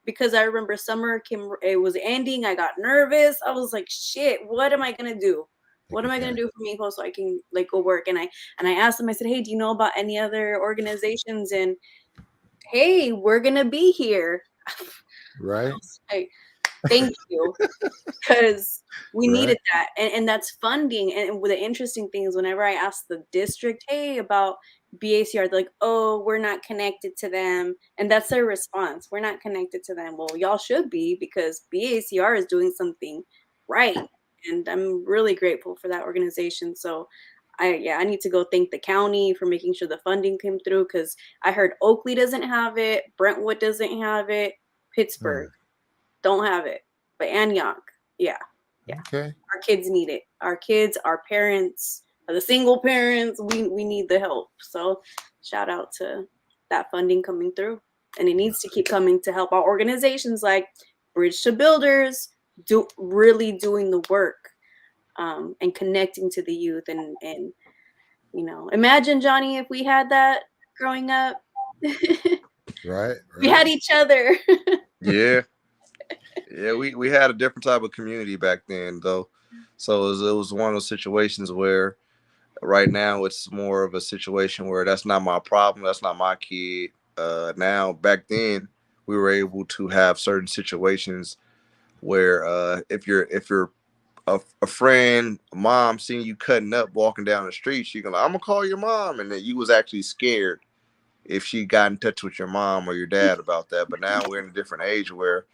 Because I remember summer came, it was ending. I got nervous. I was like, shit, what am I gonna do? Thank What you, am I gonna Patty. do for Mexico so I can like go work? And I asked them, I said, hey, do you know about any other organizations? And hey, we're gonna be here. I Right, was like, thank you, because we right, needed that. And that's funding. And the interesting thing is whenever I ask the district, hey, about BACR, they're like, oh, we're not connected to them. And that's their response. We're not connected to them. Well, y'all should be, because BACR is doing something right. And I'm really grateful for that organization. So I need to go thank the county for making sure the funding came through, because I heard Oakley doesn't have it, Brentwood doesn't have it, Pittsburgh don't have it, but Antioch, yeah, yeah. okay. Our kids need it. Our kids, our parents, the single parents, we need the help. So shout out to that funding coming through, and it needs to keep coming to help our organizations like Bridge to Builders really doing the work, and connecting to the youth. And imagine, Johnny, if we had that growing up. Right, We right. had each other. Yeah. Yeah, we had a different type of community back then, though. So it was one of those situations where right now it's more of a situation where that's not my problem, that's not my kid. Now back then we were able to have certain situations where if you're a friend, a mom seeing you cutting up walking down the street, she gonna I'm gonna call your mom, and then you was actually scared if she got in touch with your mom or your dad about that. But now we're in a different age where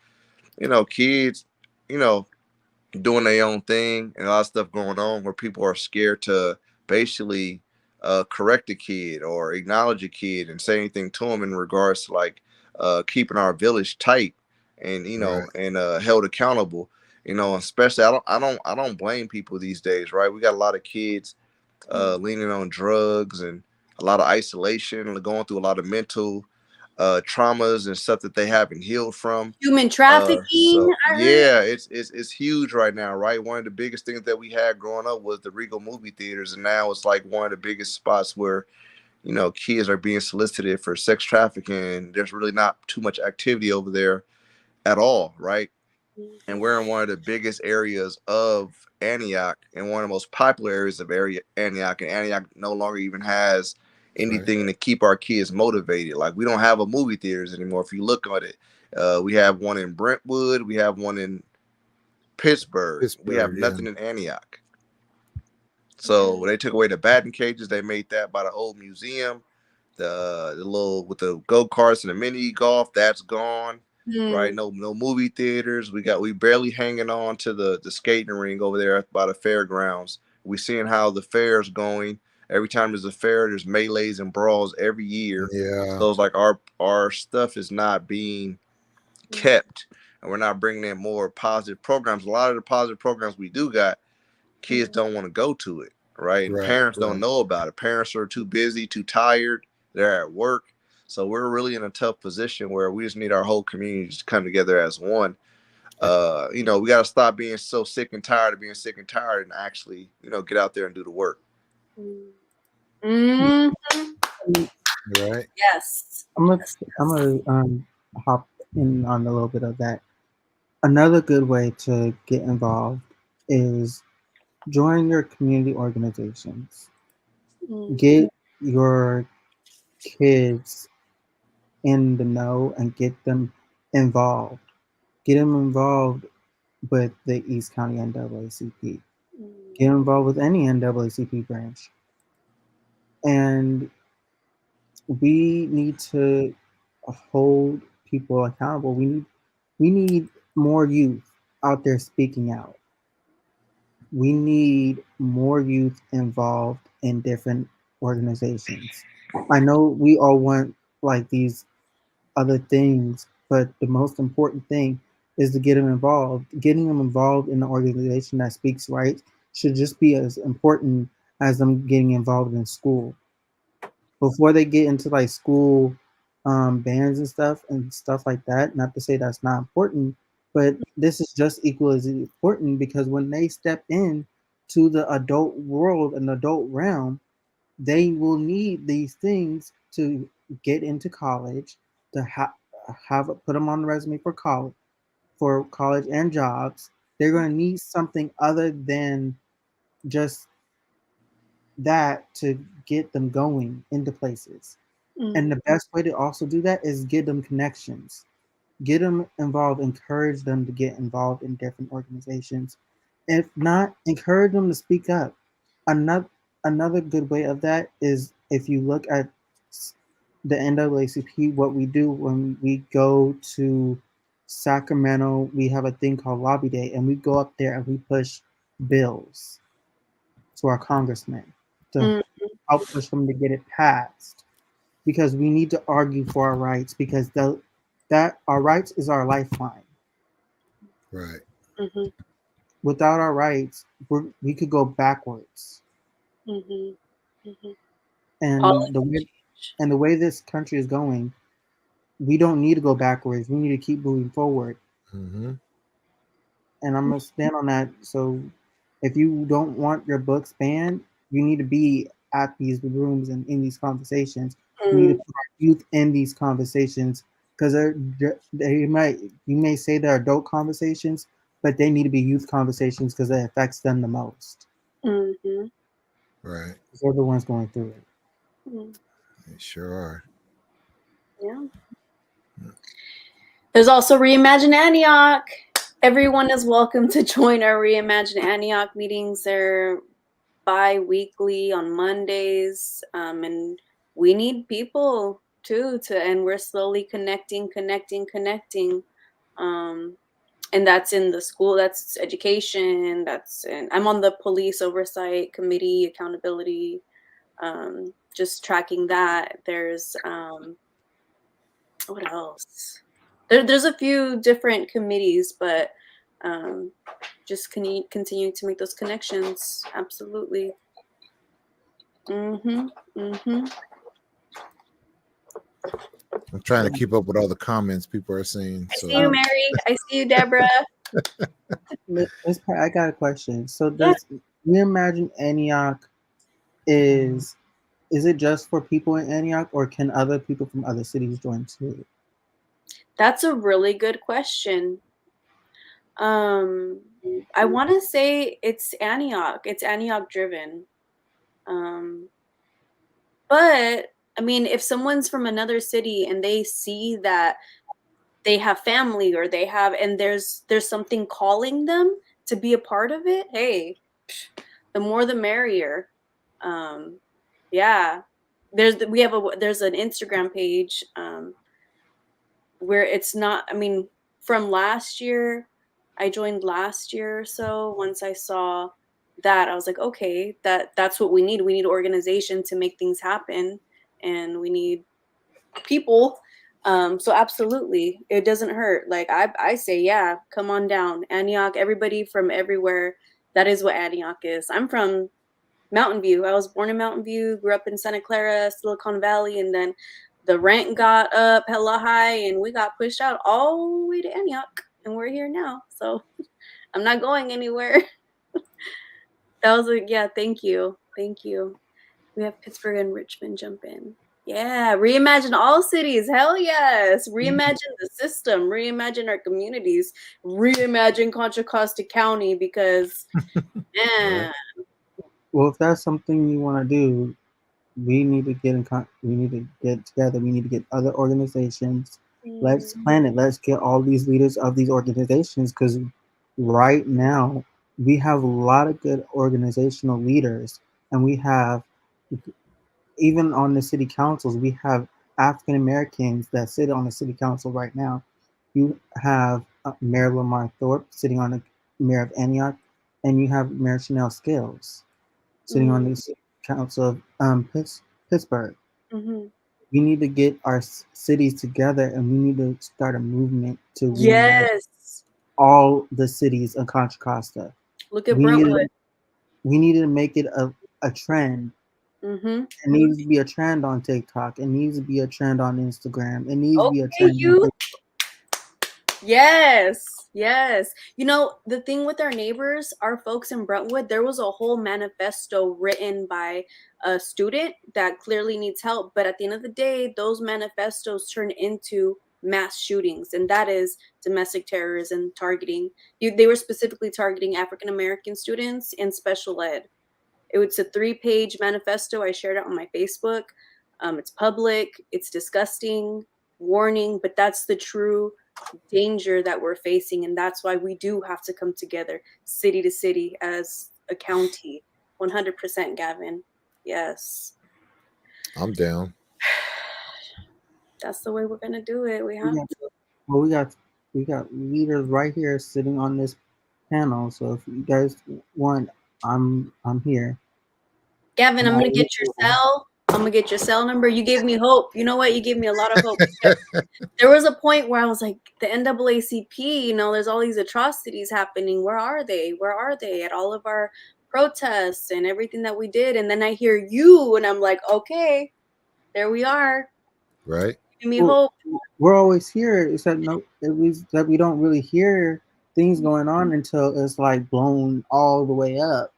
kids, you know, doing their own thing and a lot of stuff going on where people are scared to basically correct a kid or acknowledge a kid and say anything to them in regards to like keeping our village tight and Right. held accountable. Especially I don't blame people these days, right? We got a lot of kids leaning on drugs and a lot of isolation and going through a lot of mental traumas and stuff that they haven't healed from. Human trafficking, So I heard. yeah, it's huge right now, right? One of the biggest things that we had growing up was the Regal movie theaters, and now it's like one of the biggest spots where kids are being solicited for sex trafficking. There's really not too much activity over there at all, right? And we're in one of the biggest areas of Antioch and one of the most popular areas of Antioch, and Antioch no longer even has Right. anything to keep our kids motivated. Like we don't have a movie theaters anymore. If you look at it, we have one in Brentwood, we have one in Pittsburgh, we have Pittsburgh, yeah. nothing in Antioch. So when they took away the batting cages, they made that by the old museum. The little with the go-karts and the mini golf, that's gone. Right, no movie theaters. We barely hanging on to the skating ring over there by the fairgrounds. We seeing how the fair's going. Every time there's a fair, there's melees and brawls every year. Yeah. So it's like our stuff is not being kept, and we're not bringing in more positive programs. A lot of the positive programs we do got, kids don't want to go to it, right? And Right. parents don't Right. know about it. Parents are too busy, too tired. They're at work. So we're really in a tough position where we just need our whole community to come together as one. We got to stop being so sick and tired of being sick and tired and actually, get out there and do the work. Mm-hmm. Right. Yes. I'm gonna hop in on a little bit of that. Another good way to get involved is join your community organizations. Mm, Get your kids in the know and get them involved. Get them involved with the East County NAACP. Get mm, involved with any NAACP branch. And we need to hold people accountable. We need more youth out there speaking out. We need more youth involved in different organizations. I know we all want like these other things, but the most important thing is to get them involved. Getting them involved in an organization that speaks rights should just be as important as them getting involved in school. Before they get into like school bands and stuff like that. Not to say that's not important, but this is just equal as important because when they step in to the adult world and adult realm, they will need these things to get into college, to have put them on the resume for college and jobs. They're going to need something other than just that to get them going into places. And mm, the best way to also do that is get them connections, get them involved, encourage them to get involved in different organizations. If not, encourage them to speak up. Another good way of that is if you look at the NAACP, what we do when we go to Sacramento, we have a thing called Lobby Day, and we go up there and we push bills to our congressmen to mm, help push them to get it passed because we need to argue for our rights because that our rights is our lifeline. Right. mhm, Without our rights, we could go backwards. mhm, mhm. All And the way this country is going, we don't need to go backwards. We need to keep moving forward. Mm-hmm. And I'm gonna stand on that. So if you don't want your books banned, you need to be at these rooms and in these conversations. We need to mm, put our youth in these conversations because you may say they're adult conversations, but they need to be youth conversations because it affects them the most. mhm, Right. They're the ones going through it. mm. They sure are. Yeah. There's also Reimagine Antioch. Everyone is welcome to join our Reimagine Antioch meetings. They're bi-weekly on Mondays. And we need people too and we're slowly connecting. Um, and that's in the school, that's education, I'm on the police oversight committee, accountability, just tracking that. There's what else? There's a few different committees, but um, just continue to make those connections. Absolutely. Mhm. Mhm. I'm trying to keep up with all the comments people are saying. I see So you, Mary. I see you, Deborah. I got a question. So Yeah, does Reimagine Antioch is is it just for people in Antioch, or can other people from other cities join too? that's a really good question. Um, I want to say it's Antioch. It's Antioch driven. Um, but I mean, if someone's from another city and they see that they have family or and there's something calling them to be a part of it, hey, the more the merrier. Um, yeah, there's an Instagram page where it's not. I mean, from last year, I joined last year or so. Once I saw that, I was like, okay, that's what we need. We need organization to make things happen, and we need people. So absolutely, it doesn't hurt. Like I say, yeah, come on down, Antioch. Everybody from everywhere. That is what Antioch is. I'm from Mountain View. I was born in Mountain View, grew up in Santa Clara, Silicon Valley, and then the rent got up hella high, and we got pushed out all the way to Antioch, and we're here now. So I'm not going anywhere. That was a yeah. Thank you, thank you. We have Pittsburgh and Richmond jump in. Yeah, reimagine all cities. Hell yes. Reimagine the system, reimagine our communities, reimagine Contra Costa County because, Right. man, Well, if that's something you want to do, we need to get together. We need to get other organizations. Let's mm, plan it. Let's get all these leaders of these organizations because right now we have a lot of good organizational leaders, and we have even on the city councils we have African Americans that sit on the city council right now. You have Mayor Lamar Thorpe sitting on the mayor of Antioch, and you have Mayor Chanel Skills sitting on mm, the city council of Pittsburgh. mhm. We need to get our cities together, and we need to start a movement to reunite Yes. all the cities of Contra Costa. Look at We need Brentwood. to, we need to make it a trend. Mm-hmm. It needs to be a trend on TikTok. It needs to be a trend on Instagram. It needs to be a Okay, trend on you. Facebook. Yes, yes. You know, the thing with our neighbors, our folks in Brentwood, there was a whole manifesto written by a student that clearly needs help. But at the end of the day, those manifestos turn into mass shootings, and that is domestic terrorism targeting. They were specifically targeting African American students in special ed. It was a 3-page manifesto. I shared it on my Facebook. It's public, it's disgusting, warning, but that's the true danger that we're facing. And that's why we do have to come together, city to city, as a county. 100%, Gavin. Yes. I'm down. That's the way we're going to do it. We We have got, to. well, we got leaders right here sitting on this panel. So if you guys want, I'm here. Gavin, I'm I'm going to always get your cell. I'm going to get your cell number. You gave me hope. You know what? You gave me a lot of hope. There was a point where I was like, the NAACP, there's all these atrocities happening. Where are they? Where are they at all of our protests and everything that we did? And then I hear you, and I'm like, okay, there we are. Right. Give me well, hope. we're always here. It's that no, it was that we don't really hear things going on until it's like blown all the way up,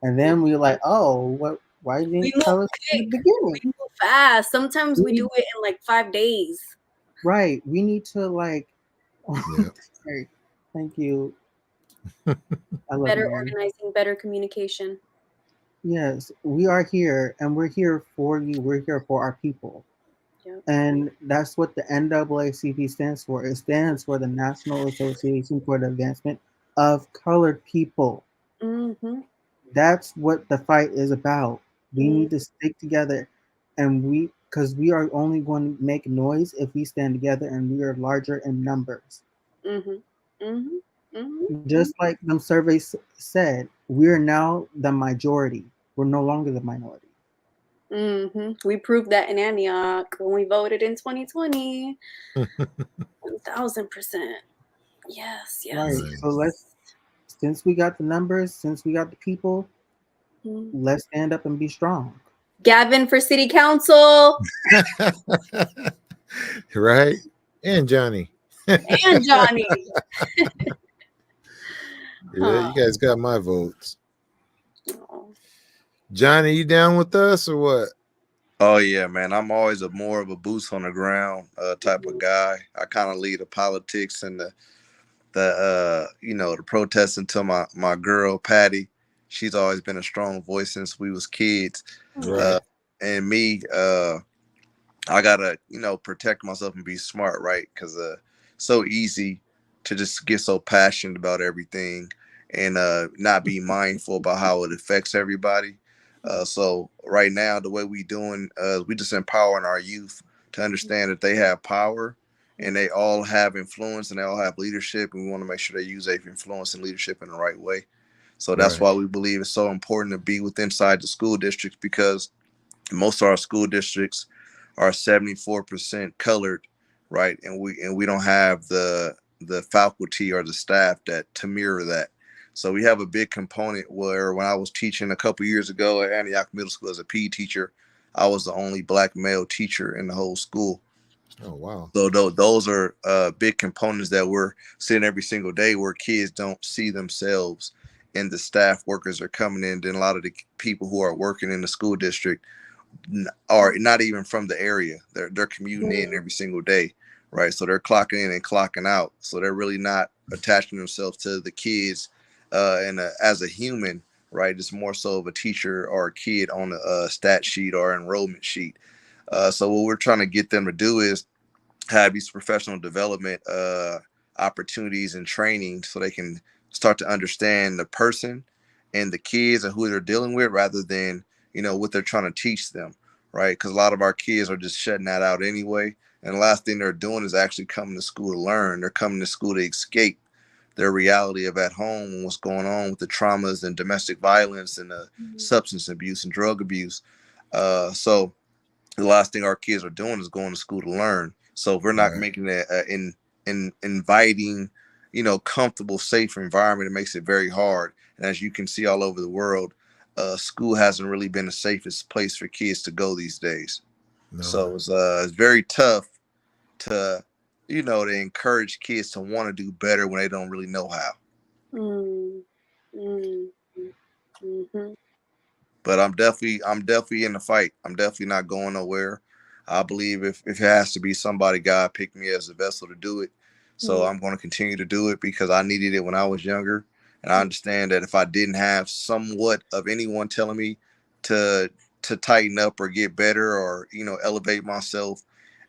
and then we're like, oh, what? Why didn't We you move tell us in the quick. We beginning? move fast. Sometimes we We, do it in like 5 days. right. We need to like. Yeah. Hey, thank you. I love you, Better man. organizing, better communication. Yes, we are here, and we're here for you. We're here for our people. Yep. And that's what the NAACP stands for. It stands for the National Association for the Advancement of Colored People. Mm-hmm. That's what the fight is about. We Mm-hmm. need to stick together, and because we are only going to make noise if we stand together and we are larger in numbers. Mm-hmm. Mm-hmm. Mm-hmm. Just like them surveys said, we're now the majority. We're no longer the minority. We proved that in Antioch when we voted in 2020. 1000%. Yes, yes, Right. So Nice. let's, since we got the numbers, since we got the people, yes. let's stand up and be strong. Gavin for city council Right. And Johnny. and Johnny. Yeah, you guys got my votes. Oh. Johnny, you down with us or what? Oh yeah, man. I'm always more of a boots on the ground type of guy. I kind of lead the politics and the protesting to my girl Patty. She's always been a strong voice since we was kids. Right. And me, I gotta protect myself and be smart, right? Because so easy to just get so passionate about everything and not be mindful about how it affects everybody. So right now, the way we doing, we just empowering our youth to understand that they have power and they all have influence and they all have leadership, and we want to make sure they use their influence and leadership in the right way. So that's Right. why we believe it's so important to be within inside the school districts, because most of our school districts are 74% colored, right? And we don't have the faculty or the staff that to mirror that. So we have a big component where when I was teaching a couple years ago at Antioch Middle School as a PE teacher, I was the only black male teacher in the whole school. Oh wow. So those are big components that we're seeing every single day, where kids don't see themselves, and the staff workers are coming in. Then a lot of the people who are working in the school district or not even from the area. They're commuting in every single day, right? So they're clocking in and clocking out. So they're really not attaching themselves to the kids as a human, right? It's more so of a teacher or a kid on a stat sheet or enrollment sheet. So what we're trying to get them to do is have these professional development opportunities and training so they can start to understand the person and the kids and who they're dealing with rather than, what they're trying to teach them, right? Because a lot of our kids are just shutting that out anyway. And the last thing they're doing is actually coming to school to learn. They're coming to school to escape their reality of at home and what's going on with the traumas and domestic violence and substance abuse and drug abuse. So the last thing our kids are doing is going to school to learn. So if we're not making it an inviting, comfortable, safe environment, it makes it very hard. And as you can see all over the world, school hasn't really been the safest place for kids to go these days. No. So it's very tough to, to encourage kids to want to do better when they don't really know how. Mm-hmm. But I'm definitely in the fight. I'm definitely not going nowhere. I believe if it has to be somebody, God picked me as a vessel to do it. So I'm going to continue to do it because I needed it when I was younger. And I understand that if I didn't have somewhat of anyone telling me to tighten up or get better or, elevate myself,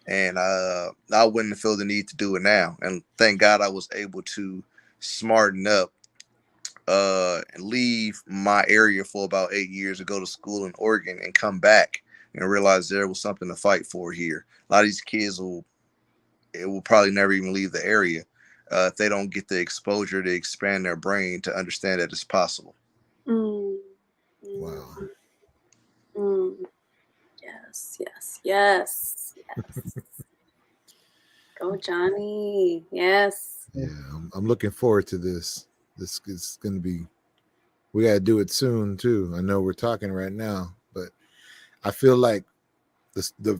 and I wouldn't feel the need to do it now. And thank God I was able to smarten up and leave my area for about 8 years to go to school in Oregon and come back and realize there was something to fight for here. A lot of these kids will probably never even leave the area if they don't get the exposure to expand their brain to understand that it's possible. Wow. Yes. Go, Johnny. Yes. Yeah, I'm looking forward to this. This is going to be, we got to do it soon too. I know we're talking right now, but I feel like the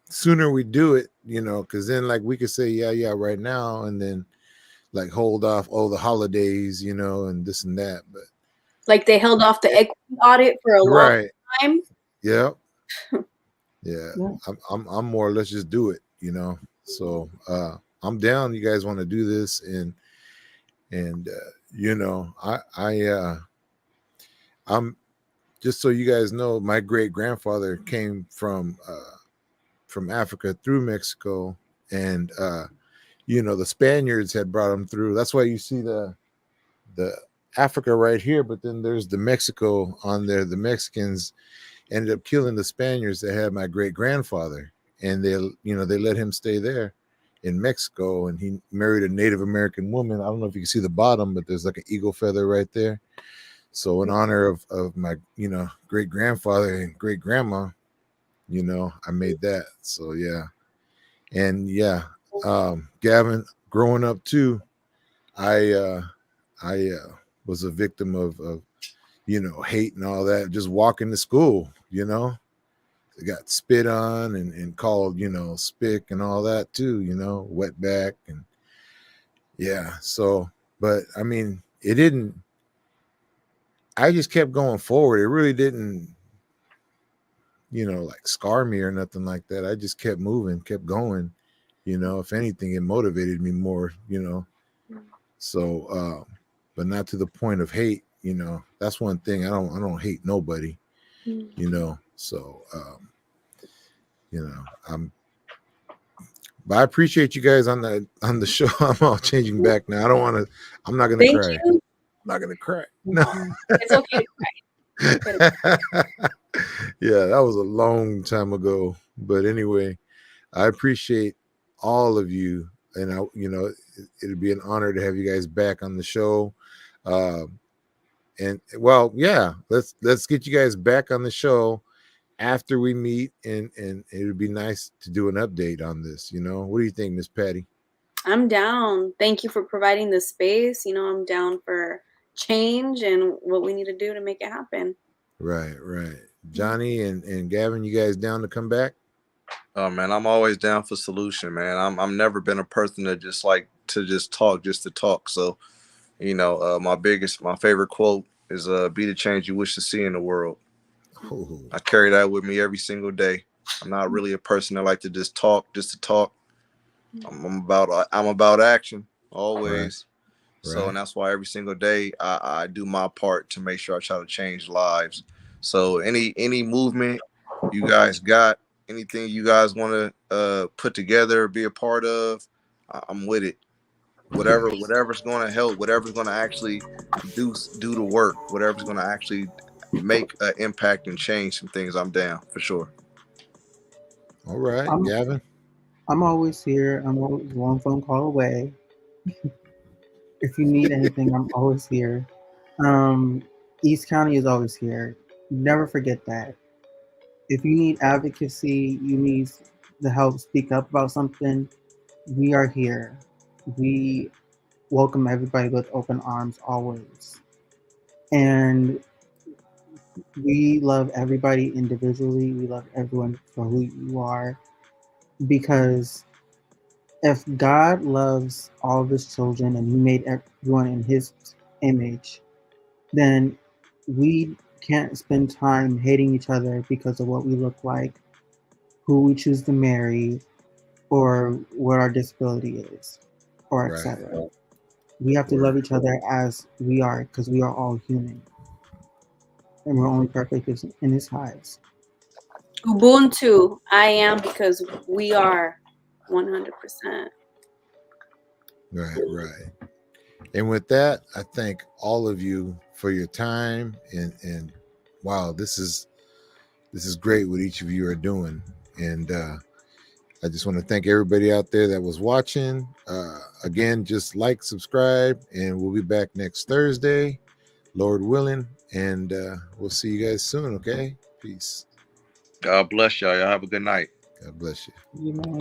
sooner we do it, because then like we could say, yeah, right now, and then like hold off the holidays, and this and that. But like they held off the equity audit for a long time. Yeah. Yeah. I'm more, let's just do it, So I'm down. You guys want to do this, and I'm just so you guys know, my great grandfather came from Africa through Mexico, and the Spaniards had brought him through. That's why you see the Africa right here, but then there's the Mexico on there. The Mexicans ended up killing the Spaniards that had my great grandfather, and they let him stay there in Mexico, and he married a Native American woman. I don't know if you can see the bottom, but there's like an eagle feather right there. So in honor of my, great grandfather and great grandma, I made that. So yeah. And yeah, Gavin, growing up too, I was a victim of hate and all that, just walking to school, got spit on and called, spick and all that too, wetback. And yeah, so, but I mean, I just kept going forward. It really didn't, like scar me or nothing like that. I just kept moving, kept going, if anything, it motivated me more, so, but not to the point of hate, that's one thing. I don't hate nobody, so, but I appreciate you guys on the show. I'm all changing back now. I'm not going to cry. I'm not going to cry. No, it's okay to cry. Yeah, that was a long time ago. But anyway, I appreciate all of you. And it'd be an honor to have you guys back on the show. And well, yeah, let's get you guys back on the show after we meet, and it would be nice to do an update on this. What do you think, Miss Patty? I'm down. Thank you for providing the space. I'm down for change and what we need to do to make it happen. Right. Johnny and Gavin, you guys down to come back? Oh man, I'm always down for solution, man. I'm never been a person that just like to just talk just to talk. So, my favorite quote is be the change you wish to see in the world. Oh, I carry that with me every single day. I'm not really a person that like to just talk just to talk. I'm about action always. So, right. and that's why every single day I do my part to make sure I try to change lives. So any movement you guys got, anything you guys want to put together, be a part of, I'm with it. Whatever's going to help, whatever's going to actually do the work, whatever's going to actually make an impact and change some things, I'm down for sure. All right, I'm Gavin. I'm always here. I'm always one phone call away. If you need anything, I'm always here. Um, East County is always here. Never forget that. If you need advocacy, you need the help speak up about something, we are here. We welcome everybody with open arms always. And we love everybody individually. We love everyone for who you are. Because if God loves all of his children and he made everyone in his image, then we can't spend time hating each other because of what we look like, who we choose to marry, or what our disability is, or Right. etc. We have to love each other as we are because we are all human. And we're only perfect in his eyes. Ubuntu, I am because we are 100%. Right. And with that, I thank all of you for your time and wow, this is great what each of you are doing. And I just want to thank everybody out there that was watching. Again, just like, subscribe, and we'll be back next Thursday, Lord willing. And we'll see you guys soon. Okay. Peace. God bless y'all. Y'all have a good night. God bless you. You know.